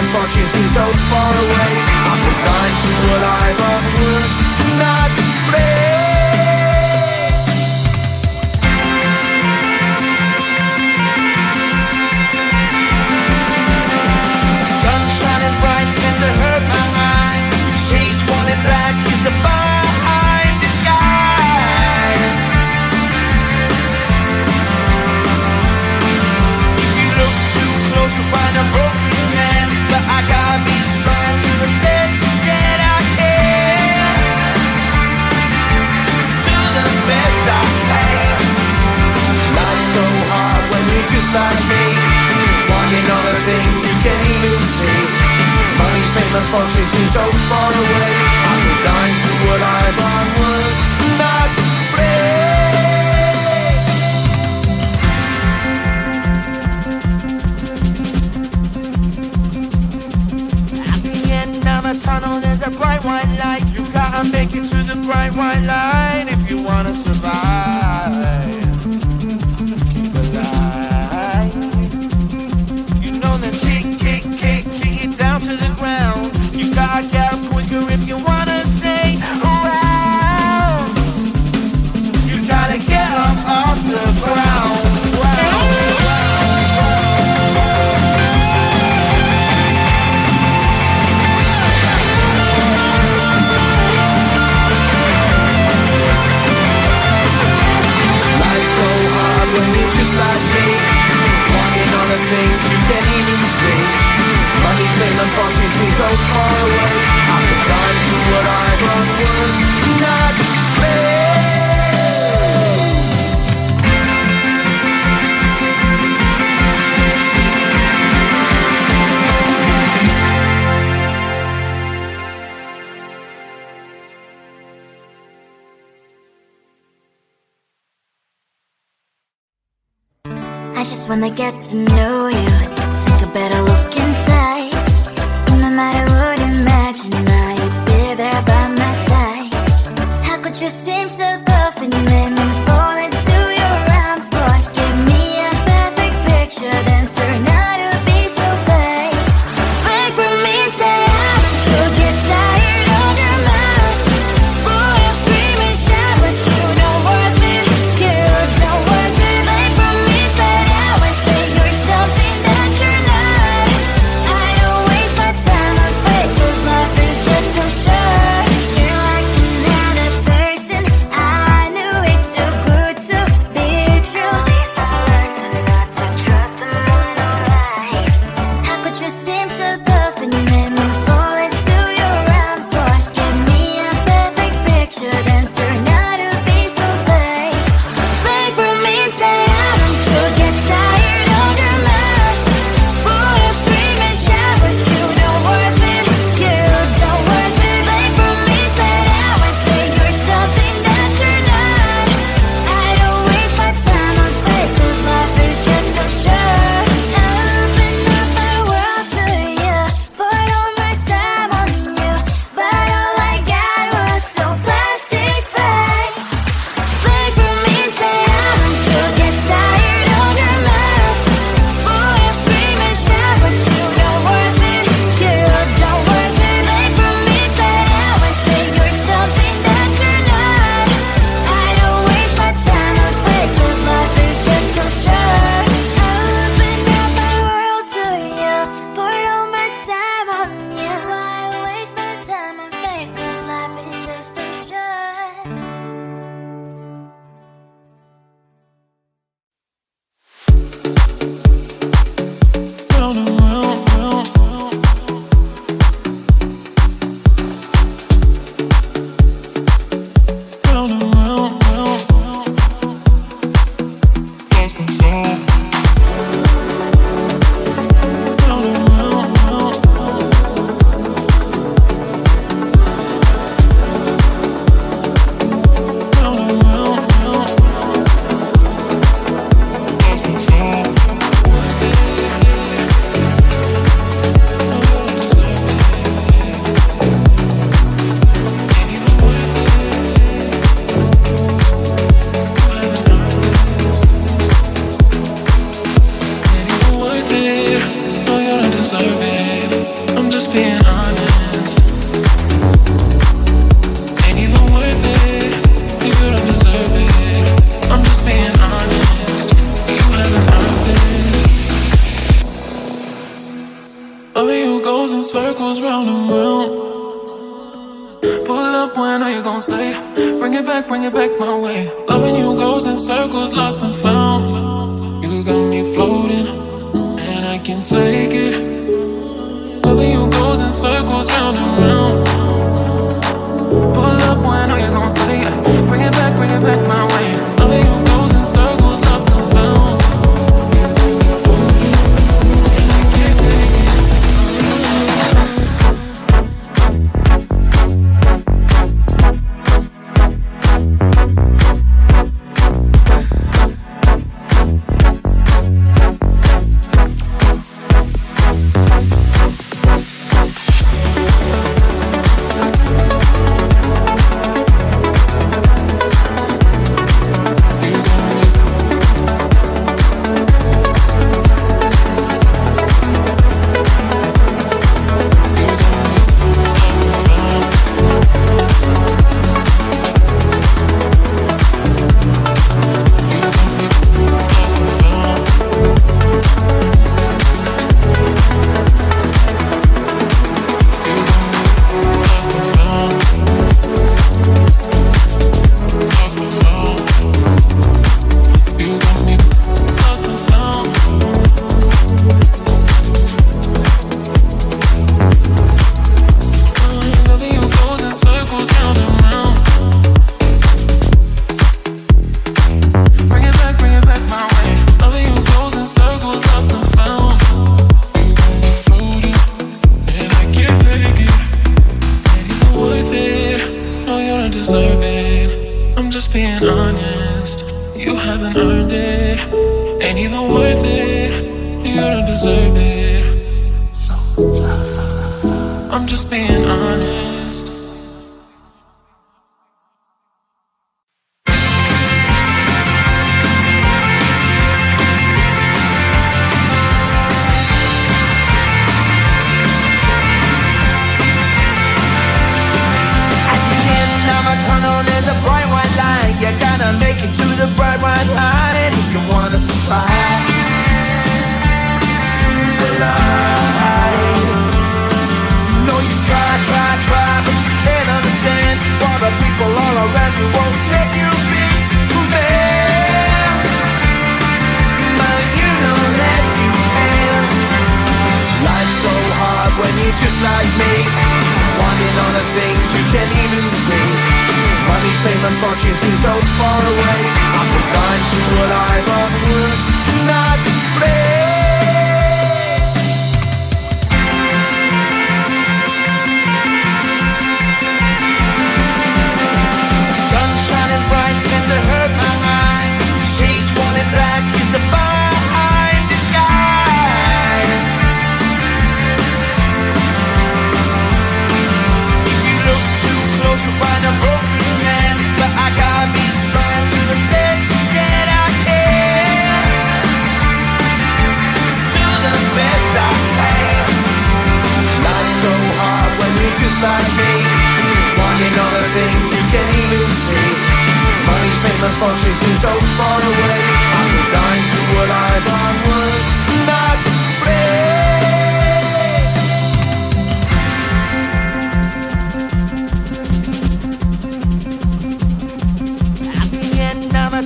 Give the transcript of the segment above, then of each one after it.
and fortune seem so far away. I'm resigned to what I've unlearned, not sun shining bright tends to hurt my mind. Shades worn in black is a fine disguise. If you look too close you'll find a broken man, but I gotta be strong to the best that I can. To the best I can. Life's so hard when you're just like me, wanting all the things you can't even see. Money, fame and fortune seem so far away. I'm resigned to what I've unlearned, not afraid. At the end of a tunnel there's a bright white light. You gotta make it to the bright white light if you wanna survive. Keep alive. You know that kick it down to the ground. You gotta get up quicker if you wanna stay around. You gotta get up off the ground. Life's so hard when you're just like me, wanting all the things you can't even see. Money, fame and fortune seem so far away. I'm resigned to what I've unlearned, not I just wanna get to know you, take a better look inside. No matter what, imagine now you'd be there by my side. How could you seem so tough when you made me fall into your arms? Boy, give me a perfect picture, then turn out to be so fake. Break from me, say you'll get tired of your lies. Boy, I scream and shout, but you don't worth it. You don't worth it. Break from me, say you're something that being honest. Ain't even worth it. You don't deserve it. I'm just being honest. You haven't earned this. Loving you goes in circles round and round. Pull up when are you gon' stay? Bring it back my way. Loving you goes in circles, lost and found. You got me floating, and I can take it. Loving you goes in circles round and round. Pull up when are you gon' stay? Bring it back my way. Loving you goes in circles, lost and found. You got me floating, and I can't take it. Just like me, wanting all the things you can't even see. Money, fame and fortune seem so far away. I'm resigned to what I've unworked, not play. Sun shining bright tends to hurt my eyes. Shades worn in black is a fine disguise. You'll find a broken man, but I gotta be strong to the best that I can. To the best I can. Life's so hard when you're just like me, wanting all the things you can't even see. Money, fame and fortune seem so far away. I'm resigned to what I've unworked, not play.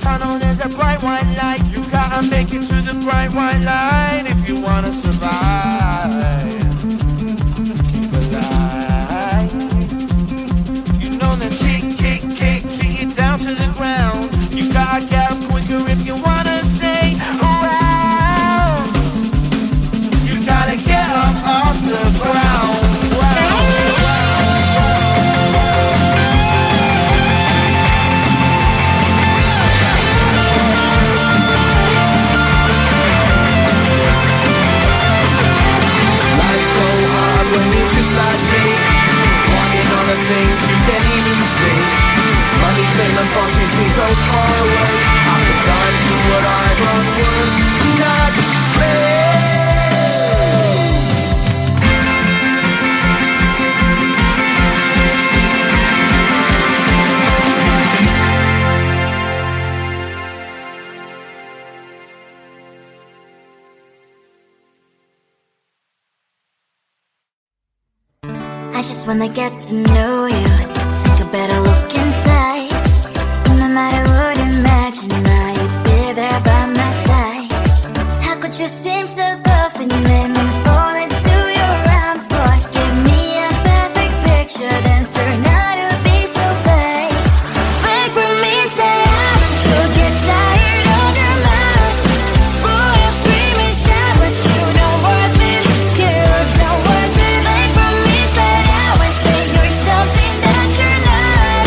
Tunnel, there's a bright white light. You gotta make it to the bright white light if you wanna survive. Keep alive. You know that kick it down to the ground. You gotta get up quicker if you wanna stay around. You gotta get up off the ground. Just like me, wanting all the things you can't even see. Money, fame and fortune seem so far away. I'm resigned to what I've unworked, not play. I just wanna get to know you. Take a better look inside. No matter what, imagine now you'd be there by my side. How could you seem so good when you made me fall into your arms? Boy, give me a perfect picture, then turn out to be so fake. Fake for me, say I don't you get tired of your mouth. Full of scream and shout, but you don't worth it. You don't worth it. Fake for me, say I always say you're something that you're not.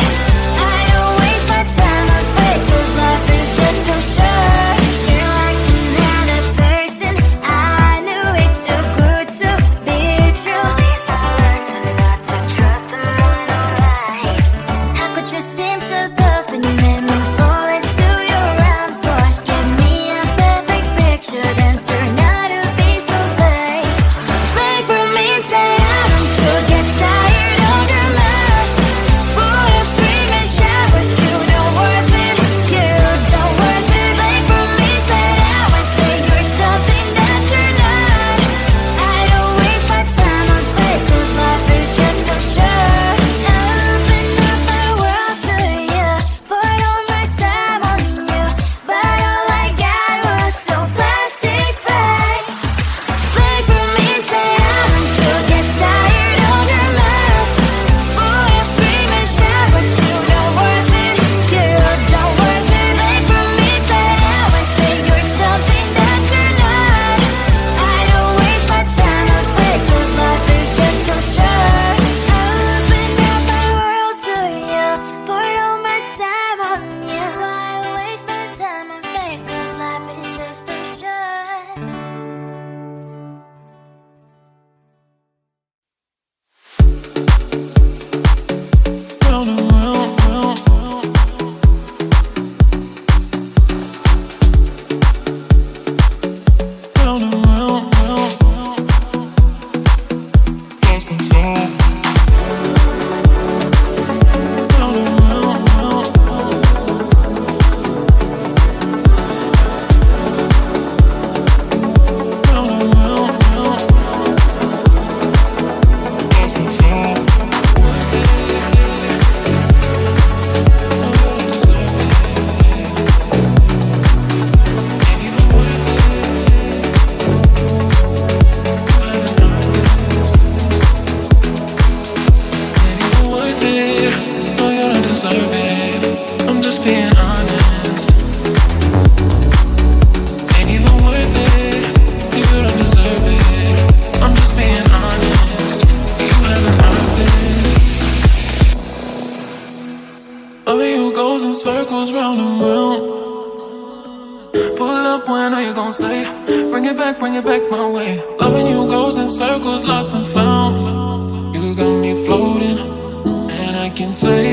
I don't waste my time on fake, 'cause life is just too short. You're like another person. I knew it's too good to be true. I learned to not to trust them when I lie. How could you seem so good when you made me fall into your arms? Boy, give me a perfect picture, then turn out to be so fake. Fake for me, say I don't you get tired of your mouth. Full of scream and shout, but you don't worth it. You don't worth it. Fake for me, say I always say you're something that you're not. I don't waste my time on fake, 'cause life is just too short. Open up my world to you, put all my time on you, but all I got was so plastic fake. Fake for me, say I don't you get tired of your mouth. Full of scream and shout, but you don't worth it. You don't worth it. Fake for me, say I always say you're something that you're not. I don't waste my time on fake, 'cause life is just too short. Open up my world to you, put all my time on you. Why waste my time on fake, 'cause life is just too short. Round and round, round, round. Round and round, round, round. Lost and found. Round and round, round, round. Round and round, round, round. Lost and found. Worth it. No, you don't deserve it. I'm just being honest. Ain't even worth it. You don't deserve it. I'm just being honest. You haven't earned this. Loving you goes in circles round and round. Pull up when are you gon' stay? Bring it back my way. Loving you goes in circles, lost and found. You got me floating, and I can take